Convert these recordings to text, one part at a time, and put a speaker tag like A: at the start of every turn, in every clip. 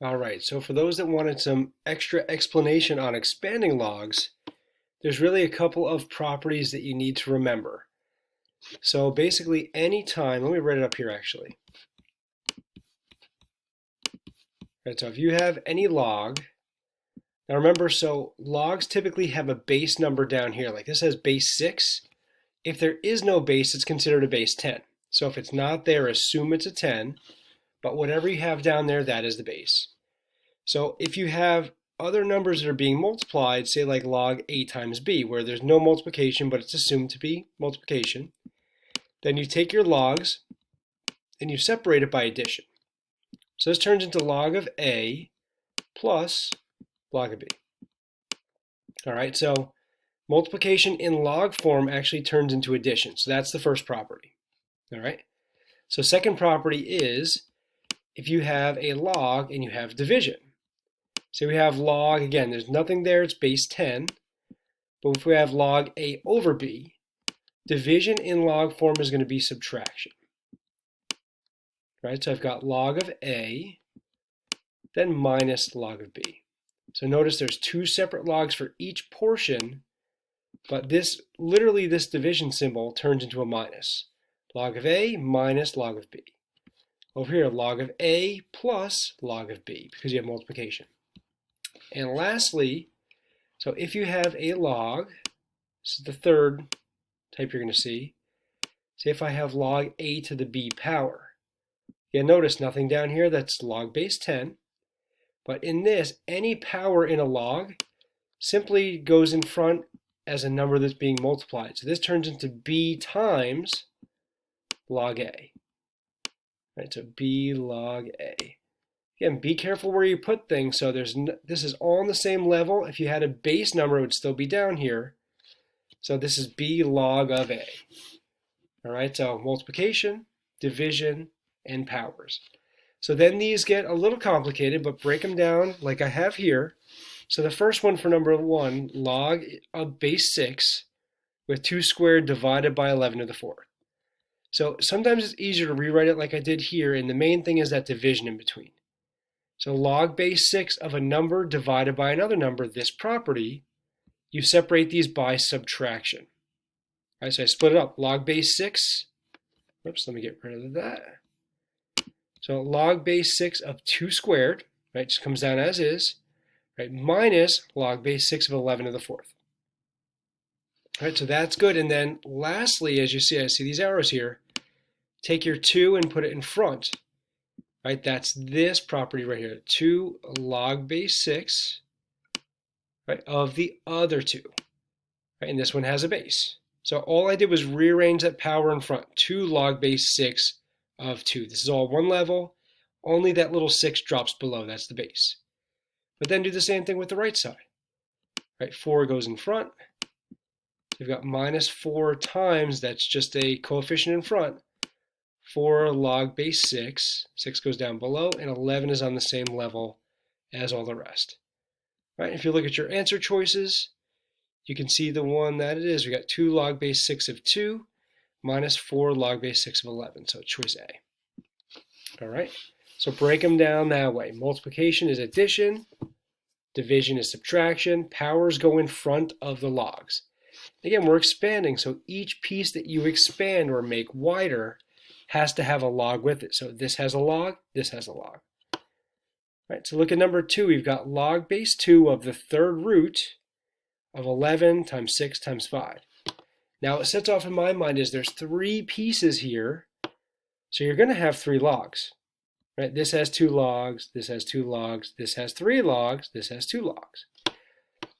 A: All right, so for those that wanted some extra explanation on expanding logs, there's really a couple of properties that you need to remember. So basically anytime, let me write it up here actually. Right, so if you have any log, now remember, so logs typically have a base number down here, like this has base 6. If there is no base, it's considered a base 10. So if it's not there, assume it's a 10, but whatever you have down there, that is the base. So if you have other numbers that are being multiplied, say like log a times b, where there's no multiplication, but it's assumed to be multiplication, then you take your logs and you separate it by addition. So this turns into log of a plus log of b. All right, so multiplication in log form actually turns into addition. So that's the first property. All right, so second property is if you have a log and you have division. So we have log, again, there's nothing there, it's base 10. But if we have log a over b, division in log form is going to be subtraction. Right, so I've got log of a, then minus log of b. So notice there's two separate logs for each portion, but this, literally this division symbol turns into a minus. Log of a minus log of b. Over here, log of a plus log of b, because you have multiplication. And lastly, so if you have a log, this is the third type you're going to see. Say if I have log a to the b power. Yeah, notice nothing down here, that's log base 10. But in this, any power in a log simply goes in front as a number that's being multiplied. So this turns into b times log a. Right, so b log a. Again, be careful where you put things. So this is all on the same level. If you had a base number, it would still be down here. So this is b log of a. All right, so multiplication, division, and powers. So then these get a little complicated, but break them down like I have here. So the first one for number 1, log of base 6 with 2 squared divided by 11 to the 4th. So sometimes it's easier to rewrite it like I did here, and the main thing is that division in between. So log base 6 of a number divided by another number, this property, you separate these by subtraction. All right, so I split it up. Log base 6, oops, let me get rid of that. So log base 6 of 2 squared, right, just comes down as is, right, minus log base 6 of 11 to the 4th. All right, so that's good. And then lastly, as you see, I see these arrows here, take your 2 and put it in front. Right, that's this property right here, 2 log base 6, right, of the other 2. Right, and this one has a base. So all I did was rearrange that power in front, 2 log base 6 of 2. This is all one level, only that little 6 drops below, that's the base. But then do the same thing with the right side. Right, 4 goes in front. So you've got minus 4 times, that's just a coefficient in front, 4 log base 6, 6 goes down below, and 11 is on the same level as all the rest. Right, if you look at your answer choices, you can see the one that it is. We got 2 log base 6 of 2 minus 4 log base 6 of 11, so choice A. All right, so break them down that way. Multiplication is addition, division is subtraction, powers go in front of the logs. Again, we're expanding, so each piece that you expand or make wider has to have a log with it. So this has a log, this has a log. Right, so look at number 2. We've got log base 2 of the third root of 11 times 6 times 5. Now what sets off in my mind is there's 3 pieces here, so you're going to have 3 logs. Right, this has 2 logs, this has 2 logs, this has 3 logs, this has 2 logs.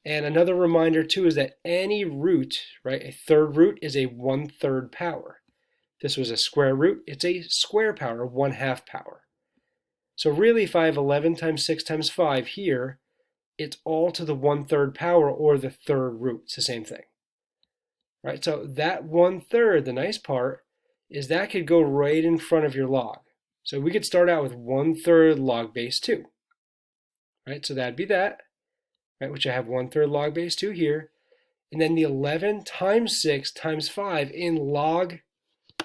A: And another reminder too is that any root, right, a third root is a 1/3 power. This was a square root, it's a square power, 1/2 power. So really if I have 11 times 6 times 5 here, it's all to the 1/3 power or the third root. It's the same thing. Right, so that 1/3, the nice part, is that could go right in front of your log. So we could start out with 1/3 log base 2. Right, so that'd be that, right, which I have 1/3 log base 2 here. And then the 11 times 6 times 5 in log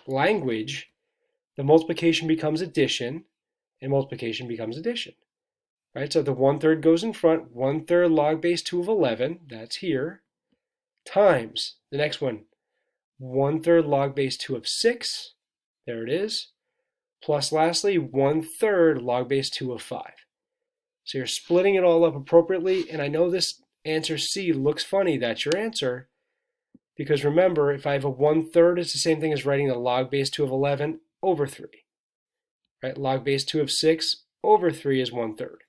A: language, the multiplication becomes addition, and multiplication becomes addition. Right, so the 1/3 goes in front, 1/3 log base 2 of 11, that's here, times the next one, 1/3 log base 2 of 6, there it is, plus lastly 1/3 log base 2 of 5. So you're splitting it all up appropriately, and I know this answer C looks funny, that's your answer, because remember, if I have a 1/3, it's the same thing as writing the log base 2 of 11 over 3. Right? Log base 2 of 6 over 3 is 1/3.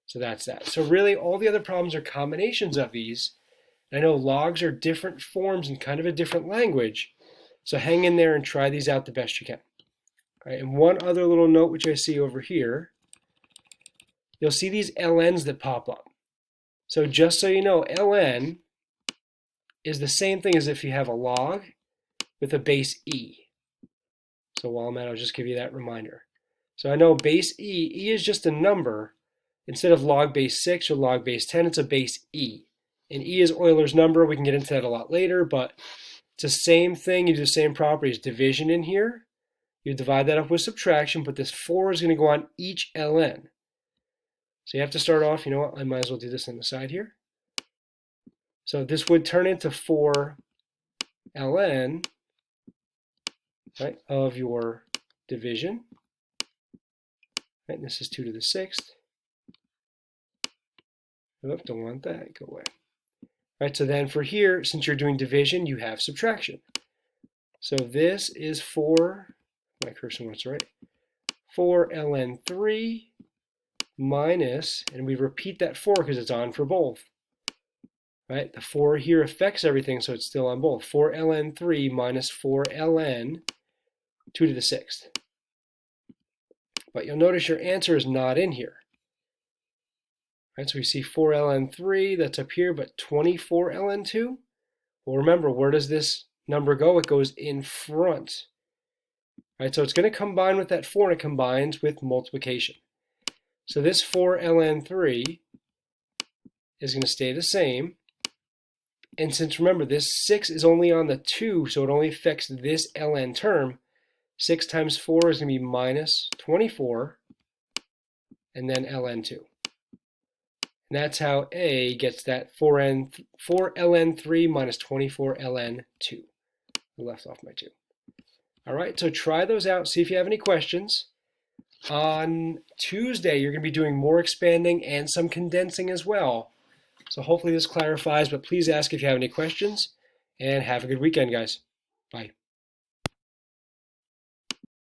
A: So that's that. So really, all the other problems are combinations of these. I know logs are different forms and kind of a different language. So hang in there and try these out the best you can. Right? And one other little note which I see over here, you'll see these ln's that pop up. So just so you know, ln is the same thing as if you have a log with a base e. So while I'm at it, I'll just give you that reminder. So I know base e is just a number. Instead of log base 6 or log base 10, it's a base e. And e is Euler's number. We can get into that a lot later, but it's the same thing. You do the same properties. Division in here. You divide that up with subtraction, but this 4 is going to go on each ln. So you have to start off, you know what, I might as well do this on the side here. So this would turn into 4 ln, right, of your division. Right, and this is 2 to the 6th. Oop, don't want that, go away. Right, so then for here, since you're doing division, you have subtraction. So this is 4, my cursor wants right, 4 ln 3 minus, and we repeat that 4 because it's on for both. Right, the 4 here affects everything, so it's still on both. 4 ln 3 minus 4 ln 2 to the 6th. But you'll notice your answer is not in here. Right, so we see 4 ln 3, that's up here, but 24 ln 2? Well, remember, where does this number go? It goes in front. Right, so it's going to combine with that 4, and it combines with multiplication. So this 4 ln 3 is going to stay the same. And since, remember, this 6 is only on the 2, so it only affects this ln term, 6 times 4 is going to be minus 24, and then ln 2. And that's how A gets that 4 ln 3 minus 24 ln 2. I left off my 2. All right, so try those out. See if you have any questions. On Tuesday, you're going to be doing more expanding and some condensing as well. So hopefully this clarifies, but please ask if you have any questions. And have a good weekend, guys. Bye.